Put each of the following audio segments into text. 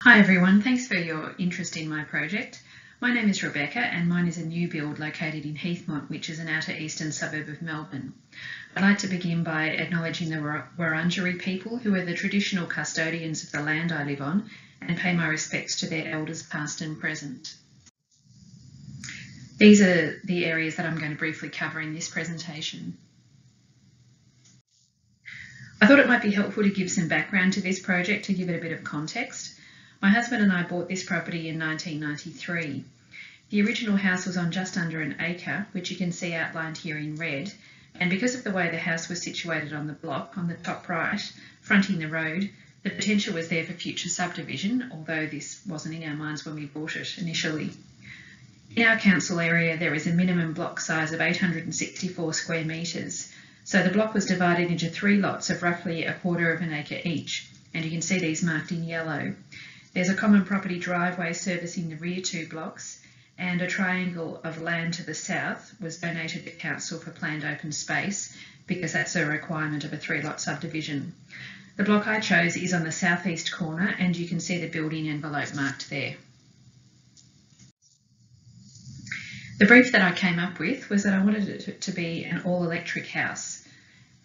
Hi everyone, thanks for your interest in my project. My name is Rebecca and mine is a new build located in Heathmont, which is an outer eastern suburb of Melbourne. I'd like to begin by acknowledging the Wurundjeri people, who are the traditional custodians of the land I live on, and pay my respects to their elders past and present. These are the areas that I'm going to briefly cover in this presentation. I thought it might be helpful to give some background to this project to give it a bit of context. My husband and I bought this property in 1993. The original house was on just under an acre, which you can see outlined here in red, and because of the way the house was situated on the block on the top right, fronting the road, the potential was there for future subdivision, although this wasn't in our minds when we bought it initially. In our council area there is a minimum block size of 864 square metres, so the block was divided into 3 lots of roughly a quarter of an acre each, and you can see these marked in yellow. There's a common property driveway servicing the rear 2 blocks, and a triangle of land to the south was donated to council for planned open space because that's a requirement of a 3-lot subdivision. The block I chose is on the southeast corner, and you can see the building envelope marked there. The brief that I came up with was that I wanted it to be an all-electric house.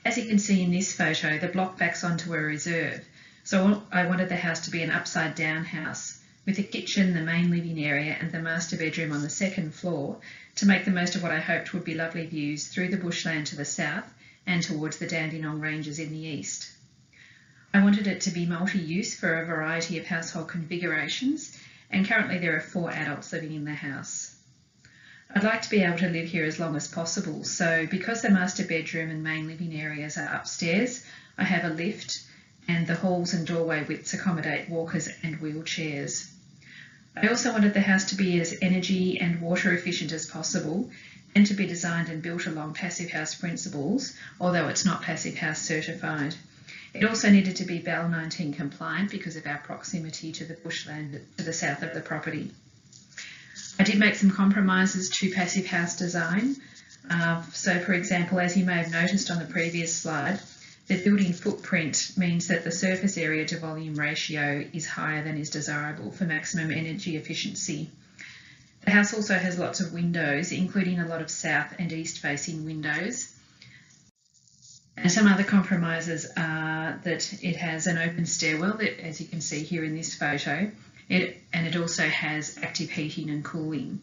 As you can see in this photo, the block backs onto a reserve. So I wanted the house to be an upside-down house, with the kitchen, the main living area and the master bedroom on the 2nd floor to make the most of what I hoped would be lovely views through the bushland to the south and towards the Dandenong Ranges in the east. I wanted it to be multi-use for a variety of household configurations, and currently there are 4 adults living in the house. I'd like to be able to live here as long as possible, so because the master bedroom and main living areas are upstairs, I have a lift, and the halls and doorway widths accommodate walkers and wheelchairs. I also wanted the house to be as energy and water efficient as possible and to be designed and built along Passive House principles, although it's not Passive House certified. It also needed to be BAL 19 compliant because of our proximity to the bushland to the south of the property. I did make some compromises to Passive House design. So for example, as you may have noticed on the previous slide, the building footprint means that the surface area to volume ratio is higher than is desirable for maximum energy efficiency. The house also has lots of windows, including a lot of south and east facing windows. And some other compromises are that it has an open stairwell, that, as you can see here in this photo, and it also has active heating and cooling.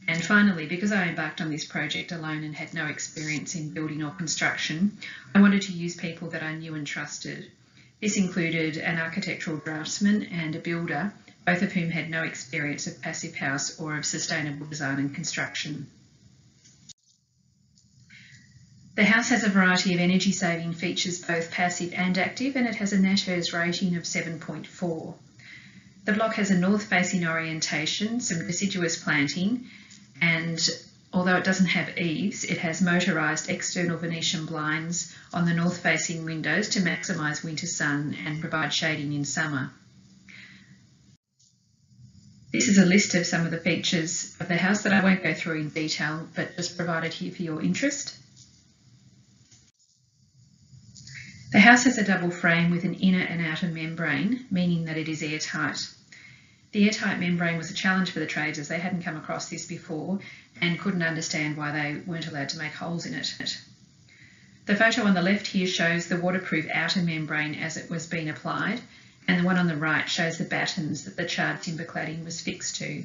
And finally, because I embarked on this project alone and had no experience in building or construction, I wanted to use people that I knew and trusted. This included an architectural draftsman and a builder, both of whom had no experience of Passive House or of sustainable design and construction. The house has a variety of energy saving features, both passive and active, and it has a NatHERS rating of 7.4. The block has a north-facing orientation, some deciduous planting, and although it doesn't have eaves, it has motorised external Venetian blinds on the north-facing windows to maximise winter sun and provide shading in summer. This is a list of some of the features of the house that I won't go through in detail, but just provided here for your interest. The house has a double frame with an inner and outer membrane, meaning that it is airtight. The airtight membrane was a challenge for the trades as they hadn't come across this before and couldn't understand why they weren't allowed to make holes in it. The photo on the left here shows the waterproof outer membrane as it was being applied, and the one on the right shows the battens that the charred timber cladding was fixed to.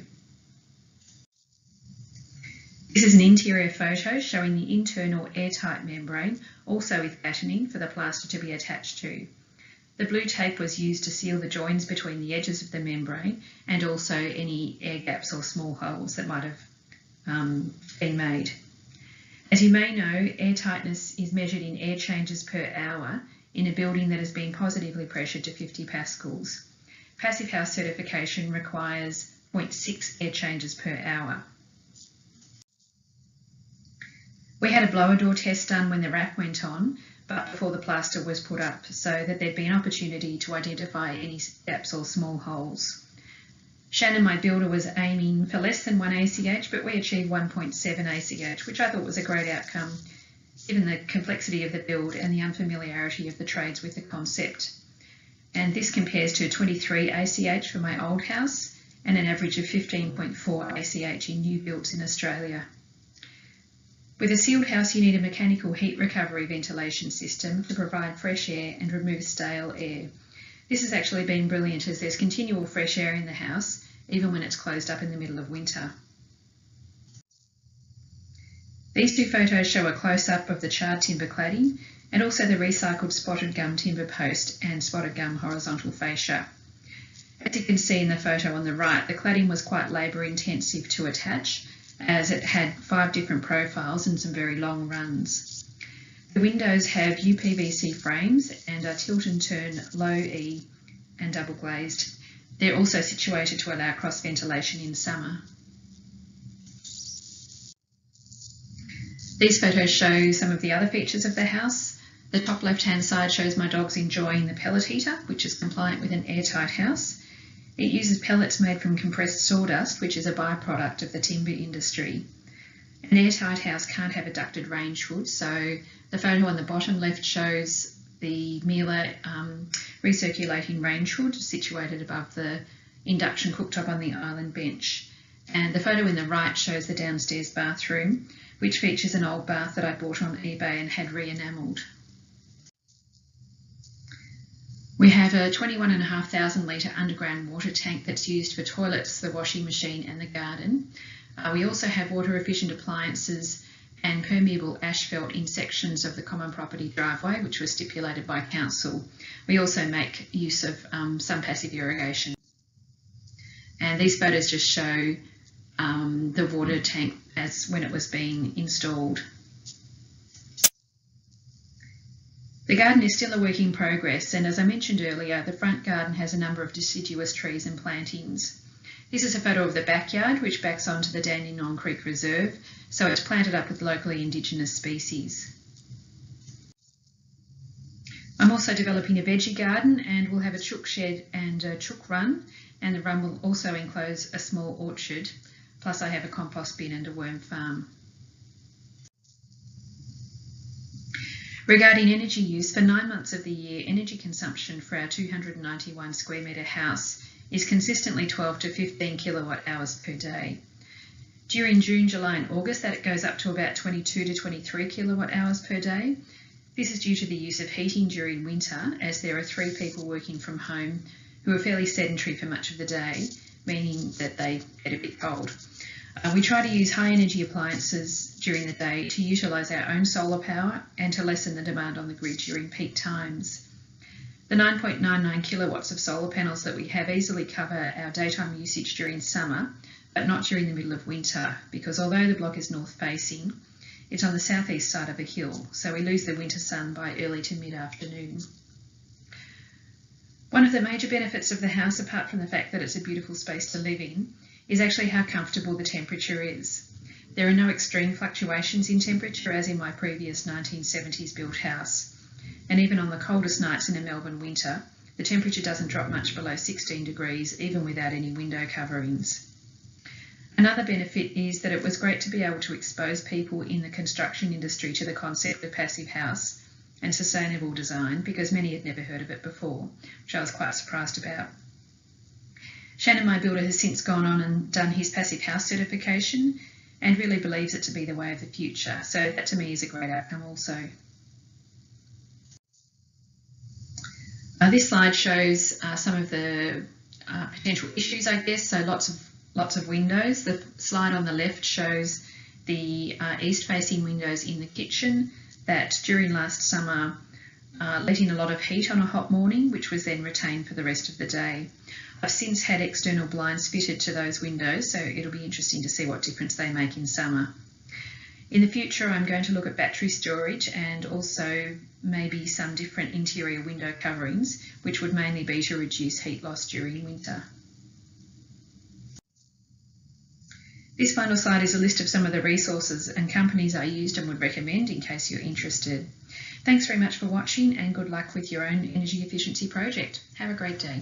This is an interior photo showing the internal airtight membrane, also with battening for the plaster to be attached to. The blue tape was used to seal the joins between the edges of the membrane and also any air gaps or small holes that might have been made. As you may know, air tightness is measured in air changes per hour in a building that has been positively pressured to 50 pascals. Passive House certification requires 0.6 air changes per hour. We had a blower door test done when the wrap went on, but before the plaster was put up, so that there'd be an opportunity to identify any gaps or small holes. Shannon, my builder, was aiming for less than 1 ACH, but we achieved 1.7 ACH, which I thought was a great outcome, given the complexity of the build and the unfamiliarity of the trades with the concept. and this compares to 23 ACH for my old house and an average of 15.4 ACH in new builds in Australia. With a sealed house, you need a mechanical heat recovery ventilation system to provide fresh air and remove stale air. This has actually been brilliant as there's continual fresh air in the house, even when it's closed up in the middle of winter. These two photos show a close-up of the charred timber cladding and also the recycled spotted gum timber post and spotted gum horizontal fascia. As you can see in the photo on the right, the cladding was quite labour intensive to attach, as it had 5 different profiles and some very long runs. The windows have UPVC frames and are tilt and turn low E and double glazed. They're also situated to allow cross ventilation in summer. These photos show some of the other features of the house. The top left-hand side shows my dogs enjoying the pellet heater, which is compliant with an airtight house. It uses pellets made from compressed sawdust, which is a byproduct of the timber industry. An airtight house can't have a ducted range hood, so the photo on the bottom left shows the Miele recirculating range hood situated above the induction cooktop on the island bench. And the photo in the right shows the downstairs bathroom, which features an old bath that I bought on eBay and had re-enamelled. We have a 21,500 litre underground water tank that's used for toilets, the washing machine and the garden. We also have water efficient appliances and permeable asphalt in sections of the common property driveway, which was stipulated by council. We also make use of some passive irrigation. And these photos just show the water tank as when it was being installed. The garden is still a work in progress, and as I mentioned earlier, the front garden has a number of deciduous trees and plantings. This is a photo of the backyard, which backs onto the Dandenong Creek Reserve, so it's planted up with locally indigenous species. I'm also developing a veggie garden, and we'll have a chook shed and a chook run, and the run will also enclose a small orchard, plus I have a compost bin and a worm farm. Regarding energy use, for 9 months of the year, energy consumption for our 291 square metre house is consistently 12 to 15 kilowatt hours per day. During June, July and August, that goes up to about 22 to 23 kilowatt hours per day. This is due to the use of heating during winter, as there are 3 people working from home who are fairly sedentary for much of the day, meaning that they get a bit cold. We try to use high energy appliances during the day to utilise our own solar power and to lessen the demand on the grid during peak times. The 9.99 kilowatts of solar panels that we have easily cover our daytime usage during summer, but not during the middle of winter, because although the block is north facing, it's on the southeast side of a hill, so we lose the winter sun by early to mid-afternoon. One of the major benefits of the house, apart from the fact that it's a beautiful space to live in, is actually how comfortable the temperature is. There are no extreme fluctuations in temperature as in my previous 1970s built house. And even on the coldest nights in a Melbourne winter, the temperature doesn't drop much below 16 degrees, even without any window coverings. Another benefit is that it was great to be able to expose people in the construction industry to the concept of passive house and sustainable design, because many had never heard of it before, which I was quite surprised about. Shannon, my builder, has since gone on and done his passive house certification and really believes it to be the way of the future. So that to me is a great outcome also. This slide shows some of the potential issues, I guess. So lots of windows. The slide on the left shows the east-facing windows in the kitchen that during last summer let in a lot of heat on a hot morning, which was then retained for the rest of the day. I've since had external blinds fitted to those windows, so it'll be interesting to see what difference they make in summer. In the future, I'm going to look at battery storage and also maybe some different interior window coverings, which would mainly be to reduce heat loss during winter. This final slide is a list of some of the resources and companies I used and would recommend in case you're interested. Thanks very much for watching and good luck with your own energy efficiency project. Have a great day.